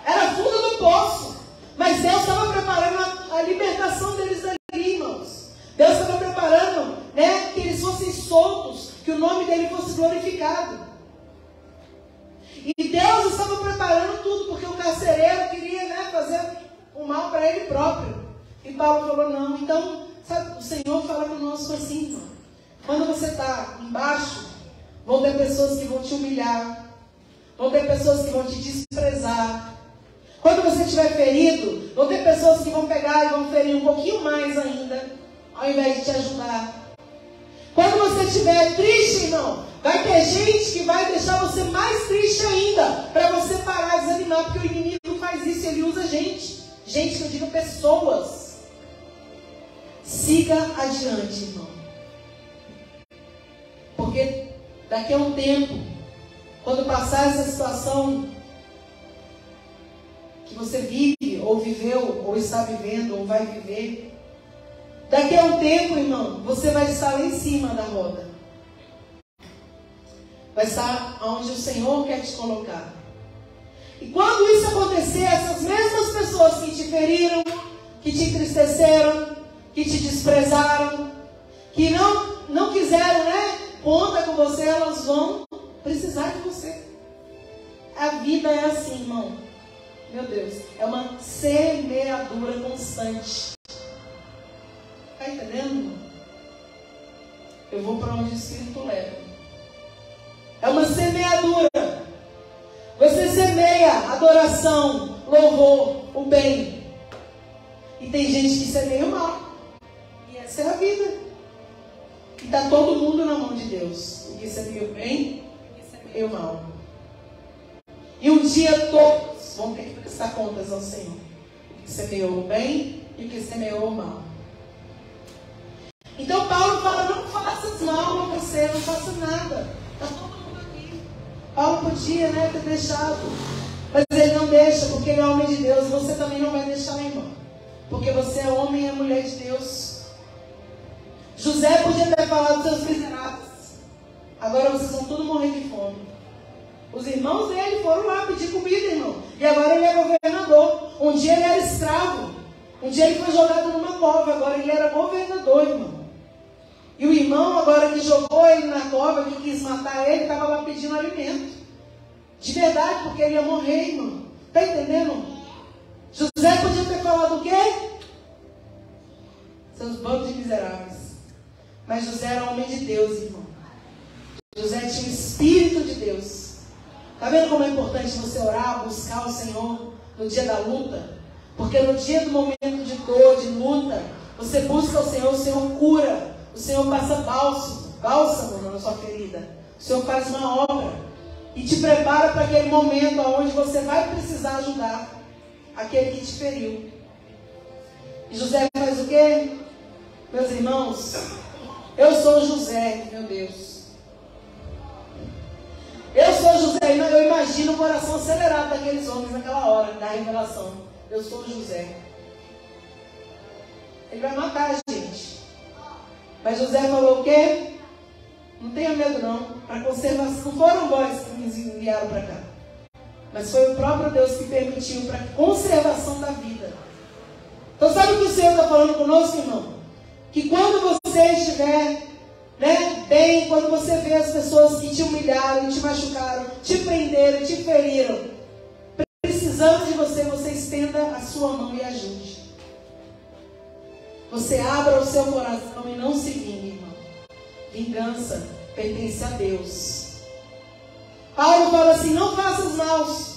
Era fundo do poço. Mas Deus estava preparando a libertação deles dali, irmãos. Deus estava preparando, né, que eles fossem soltos, que o nome dele fosse glorificado. E Deus estava preparando tudo, porque o carcereiro queria, né, fazer o mal para ele próprio. E Paulo falou, não. Então, sabe, o Senhor fala conosco assim, irmão. Quando você está embaixo, vão ter pessoas que vão te humilhar. Vão ter pessoas que vão te desprezar. Quando você estiver ferido, vão ter pessoas que vão pegar e vão ferir um pouquinho mais ainda, ao invés de te ajudar. Quando você estiver triste, irmão, vai ter gente que vai deixar você mais triste ainda, para você parar de desanimar, porque o inimigo faz isso, ele usa gente. Gente, que eu digo pessoas. Siga adiante, irmão. Porque daqui a um tempo, quando passar essa situação que você vive, ou viveu, ou está vivendo, ou vai viver, daqui a um tempo, irmão, você vai estar lá em cima da roda. Vai estar onde o Senhor quer te colocar. E quando isso acontecer, essas mesmas pessoas que te feriram, que te entristeceram, que te desprezaram, que não quiseram, né, conta com você, elas vão precisar de você. A vida é assim, irmão. Meu Deus, é uma semeadura constante. Está entendendo? Eu vou para onde o Espírito leva. É uma semeadura. Você semeia adoração, louvor, o bem. E tem gente que semeia o mal. E essa é a vida. E está todo mundo na mão de Deus. O que semeia o bem e o mal. E um dia todos vão ter que prestar contas ao Senhor. O que semeou o bem e o que semeou o mal. Então Paulo fala, não faças mal a você, não faça nada. Está todo mundo aqui. Paulo podia, né, ter deixado. Mas ele não deixa, porque ele é homem de Deus. Você também não vai deixar, irmão. Porque você é homem e é mulher de Deus. José podia ter falado dos seus miseráveis. Agora vocês vão todos morrer de fome. Os irmãos dele foram lá pedir comida, irmão. E agora ele é governador. Um dia ele era escravo. Um dia ele foi jogado numa cova. Agora ele era governador, irmão. E o irmão agora que jogou ele na cova, que quis matar ele, estava lá pedindo alimento. De verdade, porque ele ia morrer, irmão. Está entendendo? José podia ter falado o quê? Seus bandos de miseráveis. Mas José era homem de Deus, irmão. José tinha o Espírito de Deus. Está vendo como é importante você orar, buscar o Senhor no dia da luta? Porque no dia do momento de dor, de luta, você busca o Senhor cura. O Senhor passa bálsamo na sua ferida. O Senhor faz uma obra e te prepara para aquele momento onde você vai precisar ajudar aquele que te feriu. E José faz o quê? Meus irmãos, eu sou José, meu Deus. Eu sou José, eu imagino o coração acelerado daqueles homens naquela hora da revelação. Eu sou José. Ele vai matar a gente. Mas José falou o quê? Não tenha medo não. Para conservação, não foram vós que me enviaram para cá. Mas foi o próprio Deus que permitiu para conservação da vida. Então sabe o que o Senhor está falando conosco, irmão? Que quando você estiver bem, quando você vê as pessoas que te humilharam, te machucaram, te prenderam, te feriram, precisando de você, você estenda a sua mão e ajude. Você abra o seu coração e não se vingue, irmão. Vingança pertence a Deus. Paulo fala assim, não faça os maus.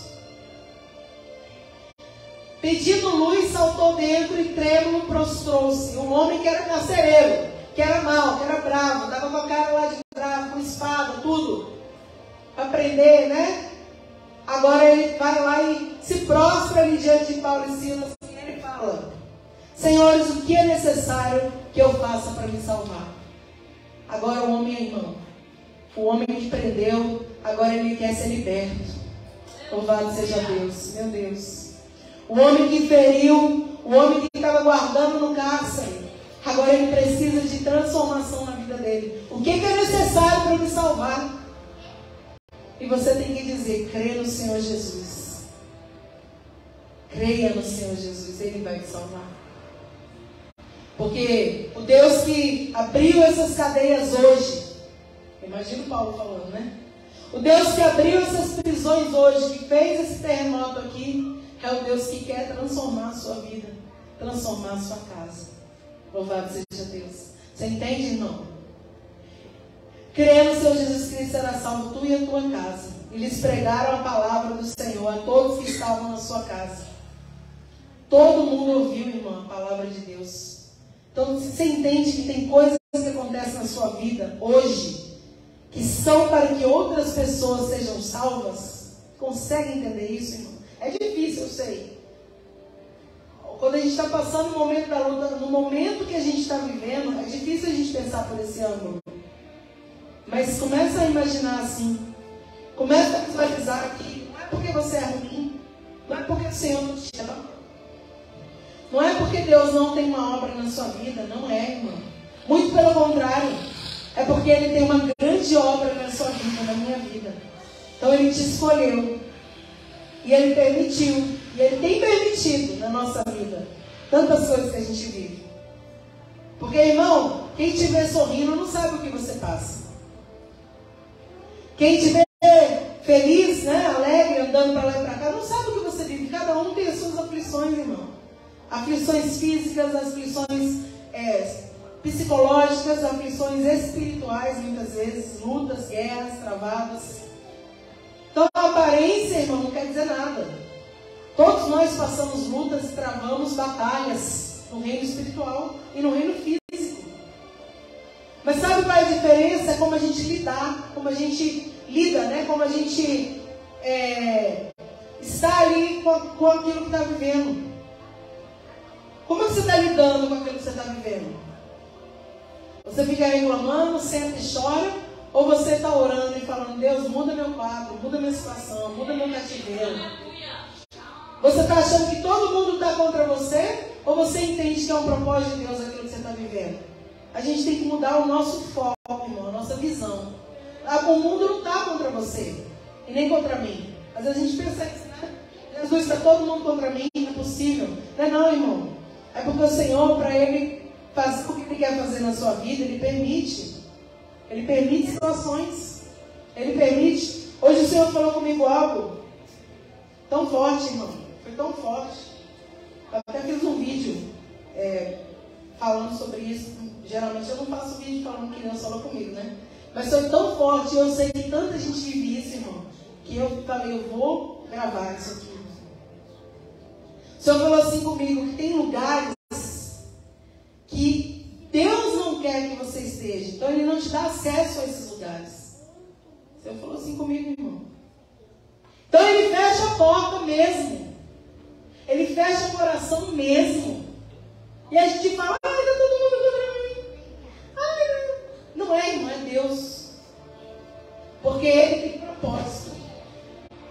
Pedindo luz, saltou dentro e trêmulo prostrou-se. Um homem que era carcereiro, que era mau, que era bravo, dava com a cara lá de bravo, com espada, tudo. Para prender, né? Agora ele vai lá e se prostra ali diante de Paulo e Silas e ele fala, senhores, o que é necessário que eu faça para me salvar? Agora o homem é irmão. O homem que prendeu, agora ele quer ser liberto. Louvado seja Deus, meu Deus. O homem que feriu, o homem que estava guardando no cárcere, agora ele precisa de transformação na vida dele. O que é necessário para me salvar? E você tem que dizer, crê no Senhor Jesus. Creia no Senhor Jesus, Ele vai te salvar. Porque o Deus que abriu essas cadeias hoje, imagina o Paulo falando, né? O Deus que abriu essas prisões hoje, que fez esse terremoto aqui, é o Deus que quer transformar a sua vida, transformar a sua casa. Louvado seja Deus. Você entende, irmão? Crê no Senhor Jesus Cristo, será salvo tu e a tua casa. E lhes pregaram a palavra do Senhor a todos que estavam na sua casa. Todo mundo ouviu, irmão, a palavra de Deus. Então, você entende que tem coisas que acontecem na sua vida hoje, que são para que outras pessoas sejam salvas? Consegue entender isso, irmão? É difícil, eu sei. Quando a gente está passando o momento da luta, no momento que a gente está vivendo, é difícil a gente pensar por esse ângulo. Mas começa a imaginar assim. Começa a visualizar que não é porque você é ruim, não é porque o Senhor não te ama, não é porque Deus não tem uma obra na sua vida, não é, irmão. Muito pelo contrário, é porque Ele tem uma grande obra na sua vida, na minha vida. Então Ele te escolheu, e Ele permitiu, e Ele tem permitido na nossa vida tantas coisas que a gente vive. Porque, irmão, quem te vê sorrindo não sabe o que você passa. Quem te vê feliz, né, alegre, andando para lá e para cá, não sabe o que você vive. Cada um tem as suas aflições, irmão. Aflições físicas, aflições psicológicas, aflições espirituais, muitas vezes, lutas, guerras, travadas. Então a aparência, irmão, não quer dizer nada. Todos nós passamos lutas e travamos batalhas no reino espiritual e no reino físico. Mas sabe qual é a diferença? É como a gente lidar, como a gente lida, né? Como a gente está ali com aquilo que está vivendo? Como é que você está lidando com aquilo que você está vivendo? Você fica reclamando, senta e chora, ou você está orando e falando, Deus, muda meu quadro, muda minha situação, muda meu cativeiro? Você está achando que todo mundo está contra você, ou você entende que é um propósito de Deus aquilo que você está vivendo? A gente tem que mudar o nosso foco, irmão, a nossa visão. O mundo não está contra você, e nem contra mim. Às vezes a gente pensa isso, né? Jesus, está todo mundo contra mim, não é possível. Não é não, irmão. É porque o Senhor, para Ele fazer o que Ele quer fazer na sua vida, Ele permite. Ele permite situações. Ele permite. Hoje o Senhor falou comigo algo tão forte, irmão. Foi tão forte. Eu até fiz um vídeo falando sobre isso. Geralmente eu não faço vídeo falando que Deus falou comigo, né? Mas foi tão forte, eu sei que tanta gente vive isso, irmão, que eu falei, eu vou gravar isso aqui. O Senhor falou assim comigo, que tem lugares que Deus não quer que você esteja. Então Ele não te dá acesso a esses lugares. O Senhor falou assim comigo, irmão. Então Ele fecha a porta mesmo. Ele fecha o coração mesmo. E a gente fala, ai, tá todo mundo contra mim. Ai, não é, irmão, é Deus. Porque Ele tem propósito.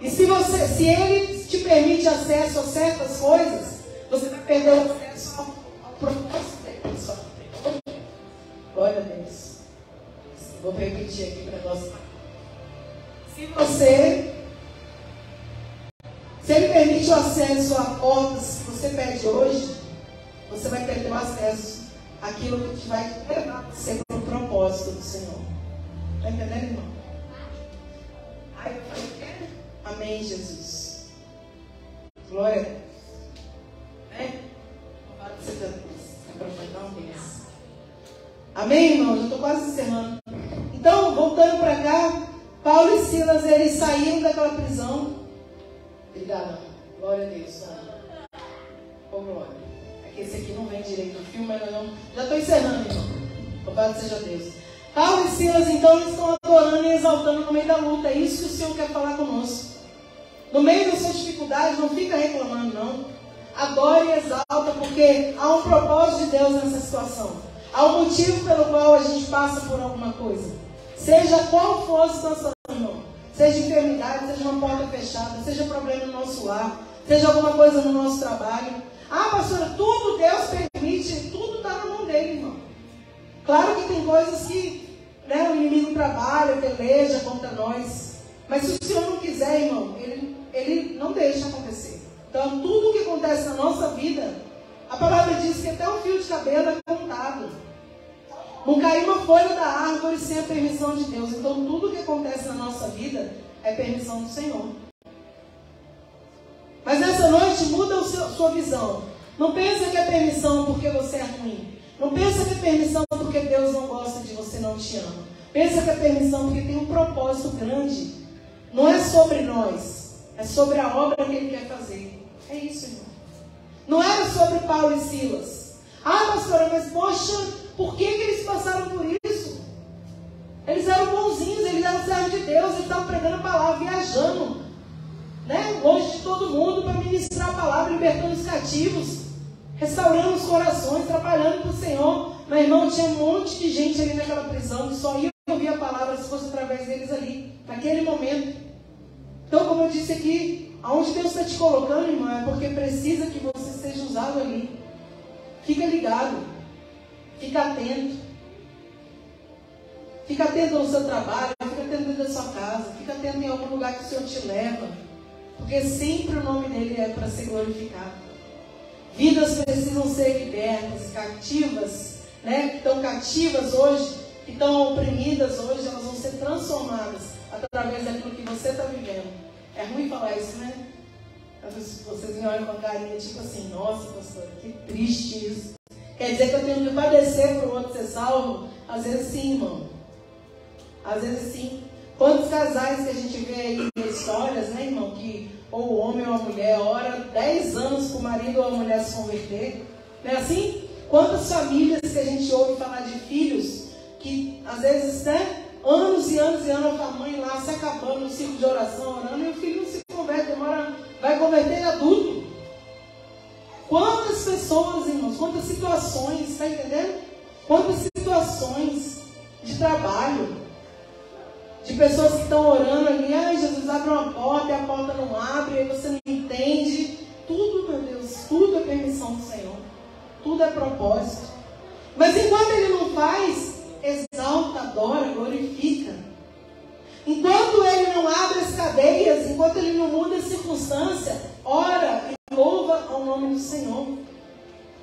E se Ele te permite acesso a certas coisas, você vai perder o acesso ao propósito dele. Glória a Deus. Vou repetir aqui para nós. Se Ele permite o acesso a portas que você pede hoje, você vai perder o acesso àquilo que te vai levar a ser o propósito do Senhor. Está entendendo, irmão? Amém, Jesus. Glória a Deus. Louvado seja Deus. Amém, irmão? Eu estou quase encerrando. Então, voltando para cá, Paulo e Silas, eles saíram daquela prisão. Obrigada. Glória a Deus. Oh, glória. É que esse aqui não vem direito no filme, mas não. Já estou encerrando, irmão. Louvado seja Deus. Paulo e Silas, então, eles estão adorando e exaltando no meio da luta. É isso que o Senhor quer falar conosco. No meio das suas dificuldades, não fica reclamando, não. Adore e exalta, porque há um propósito de Deus nessa situação. Há um motivo pelo qual a gente passa por alguma coisa. Seja qual for a situação, irmão. Seja enfermidade, seja uma porta fechada, seja problema no nosso lar, seja alguma coisa no nosso trabalho. Ah, pastora, tudo Deus permite, tudo está na mão dele, irmão. Claro que tem coisas que o inimigo trabalha, peleja contra nós. Mas se o Senhor não quiser, irmão, Ele não deixa acontecer. Então, tudo que acontece na nossa vida, a palavra diz que até o fio de cabelo é contado. Não cai uma folha da árvore sem a permissão de Deus. Então, tudo que acontece na nossa vida é permissão do Senhor. Mas nessa noite, muda a sua visão. Não pensa que é permissão porque você é ruim. Não pensa que é permissão porque Deus não gosta de você, não te ama. Pensa que é permissão porque tem um propósito grande. Não é sobre nós, é sobre a obra que Ele quer fazer. É isso, irmão. Não era sobre Paulo e Silas. Ah, pastora, mas poxa, por que eles passaram por isso? Eles eram bonzinhos, eles eram servos de Deus, eles estavam pregando a palavra, viajando, longe de todo mundo, para ministrar a palavra, libertando os cativos, restaurando os corações, trabalhando para o Senhor. Meu irmão, tinha um monte de gente ali naquela prisão que só ia ouvir a palavra se fosse através deles ali, naquele momento. Então, como eu disse aqui, aonde Deus está te colocando, irmão, é porque precisa que você seja usado ali. Fica ligado, fica atento. Fica atento no seu trabalho, fica atento dentro da sua casa, fica atento em algum lugar que o Senhor te leva. Porque sempre o nome dele é para ser glorificado. Vidas precisam ser libertas, cativas, que estão cativas hoje, que estão oprimidas hoje, elas vão ser transformadas através daquilo que você está vivendo. É ruim falar isso, né? Vocês me olham com a carinha tipo assim, nossa, pastor, que triste isso. Quer dizer que eu tenho que padecer para o outro ser salvo? Às vezes sim, irmão. Às vezes sim. Quantos casais que a gente vê aí em histórias, irmão, que ou o homem ou a mulher ora 10 anos para o marido ou a mulher se converter. Não é assim? Quantas famílias que a gente ouve falar de filhos que às vezes anos e anos e anos com a mãe lá, se acabando no ciclo de oração, orando, e o filho não se converte, vai converter adulto. Quantas pessoas, irmãos, quantas situações, está entendendo? Quantas situações de trabalho, de pessoas que estão orando ali, ai, Jesus abre uma porta e a porta não abre, aí você não entende. Tudo, meu Deus, tudo é permissão do Senhor, tudo é propósito. Mas enquanto Ele não faz, exalta, adora, glorifica. Enquanto Ele não abre as cadeias, enquanto Ele não muda a circunstância, ora e louva ao nome do Senhor.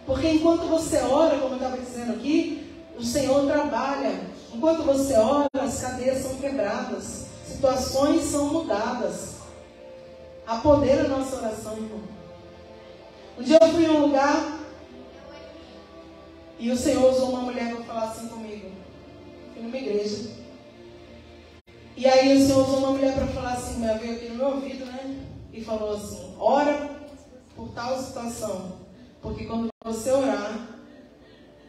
Porque enquanto você ora, como eu estava dizendo aqui, o Senhor trabalha. Enquanto você ora, as cadeias são quebradas, situações são mudadas. Há poder na nossa oração, irmão. Um dia eu fui em um lugar e o Senhor usou uma mulher para falar assim comigo. Fui numa igreja. E aí o Senhor usou uma mulher para falar assim, veio aqui no meu ouvido, né? E falou assim, ora por tal situação, porque quando você orar,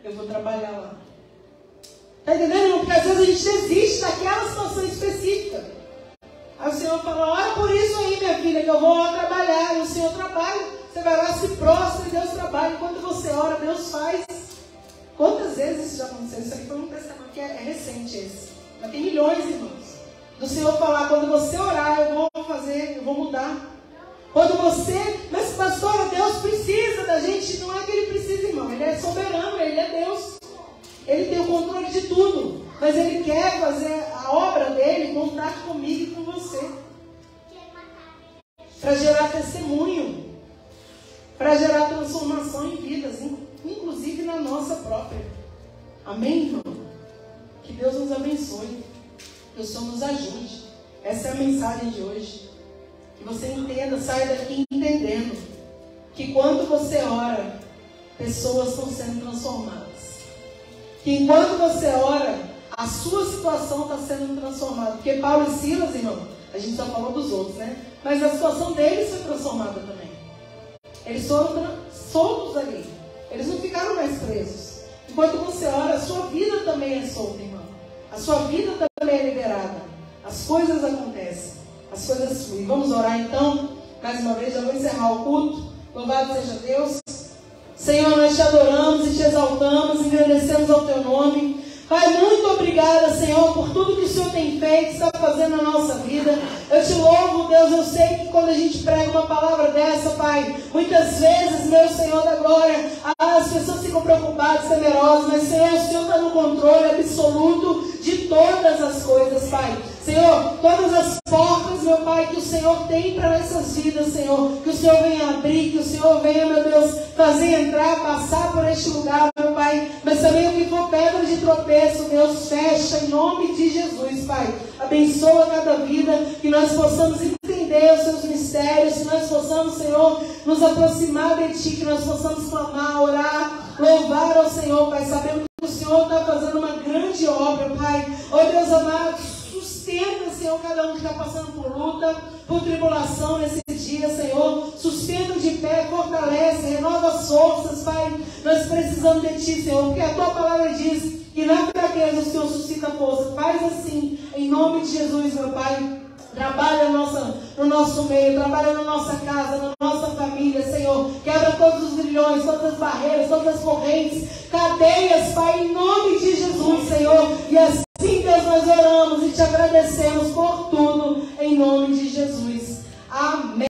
eu vou trabalhar lá. Está entendendo? Porque às vezes a gente desiste daquela situação específica. Aí o Senhor fala, ora por isso aí, minha filha, que eu vou lá trabalhar. E o Senhor trabalha, você vai lá, se prostra e Deus trabalha. Enquanto você ora, Deus faz. Quantas vezes isso já aconteceu? Isso aqui foi um testamento que é recente esse. Mas tem milhões, irmãos. Do Senhor falar, quando você orar, eu vou fazer, eu vou mudar. Quando você, mas pastora, Deus precisa da gente. Não é que Ele precisa, irmão. Ele é soberano, Ele é Deus. Ele tem o controle de tudo. Mas Ele quer fazer a obra dEle, contar comigo e com você. Para gerar testemunho. Para gerar transformação em vidas, inclusive na nossa própria. Amém, irmão? Que Deus nos abençoe. Que o Senhor nos ajude. Essa é a mensagem de hoje. Que você entenda, saia daqui entendendo que quando você ora, pessoas estão sendo transformadas. Que enquanto você ora, a sua situação está sendo transformada. Porque Paulo e Silas, irmão, a gente só falou dos outros, né? Mas a situação deles foi transformada também. Eles foram soltos ali. Eles não ficaram mais presos. Enquanto você ora, a sua vida também é solta, irmão. A sua vida também é liberada. As coisas acontecem. As coisas fluem. Vamos orar então? Mais uma vez, já vou encerrar o culto. Louvado seja Deus. Senhor, nós te adoramos e te exaltamos, engrandecemos ao teu nome. Pai, muito obrigada, Senhor, por tudo que o Senhor tem feito, está fazendo na nossa vida. Eu te louvo, Deus, eu sei que quando a gente prega uma palavra dessa, Pai, muitas vezes, meu Senhor da glória, as pessoas ficam preocupadas, temerosas, mas, Senhor, o Senhor está no controle absoluto de todas as coisas, Pai. Senhor, todas as portas, meu Pai, que o Senhor tem para essas vidas, Senhor, que o Senhor venha abrir, que o Senhor venha, meu Deus, fazer entrar, passar por este lugar, meu Pai, mas também o que for pedra de tropeço, Deus, fecha em nome de Jesus, Pai. Abençoa cada vida, que nós possamos entender os seus mistérios, que nós possamos, Senhor, nos aproximar de Ti, que nós possamos clamar, orar, louvar ao Senhor, Pai, sabendo que o Senhor está fazendo uma grande obra, Pai. Ó Deus amado, sustenta, Senhor, cada um que está passando por luta, por tribulação nesse dia, Senhor. Sustenta de pé, fortalece, renova as forças, Pai. Nós precisamos de Ti, Senhor, porque a Tua palavra diz que na fraqueza o Senhor suscita força. Faz assim, em nome de Jesus, meu Pai. Trabalha no nosso meio, trabalha na nossa casa, na nossa família, Senhor. Quebra todos os grilhões, todas as barreiras, todas as correntes, cadeias, Pai, em nome de Jesus, Senhor. E assim, Deus, nós oramos e te agradecemos por tudo, em nome de Jesus. Amém.